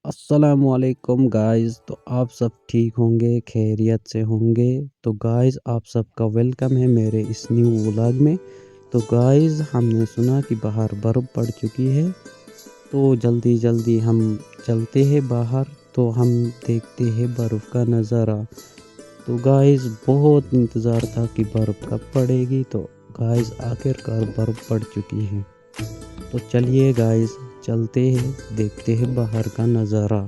अस्सलामुअलैकुम गाइस। तो आप सब ठीक होंगे, खैरियत से होंगे। तो गाइस आप सबका वेलकम है मेरे इस न्यू व्लॉग में। तो गाइस हमने सुना कि बाहर बर्फ़ पड़ चुकी है, तो जल्दी जल्दी हम चलते हैं बाहर। तो हम देखते हैं बर्फ़ का नज़ारा। तो गाइस बहुत इंतज़ार था कि बर्फ़ कब पड़ेगी। तो गाइस आखिरकार बर्फ़ पड़ चुकी है। तो चलिए गाइस चलते हैं, देखते हैं बाहर का नज़ारा।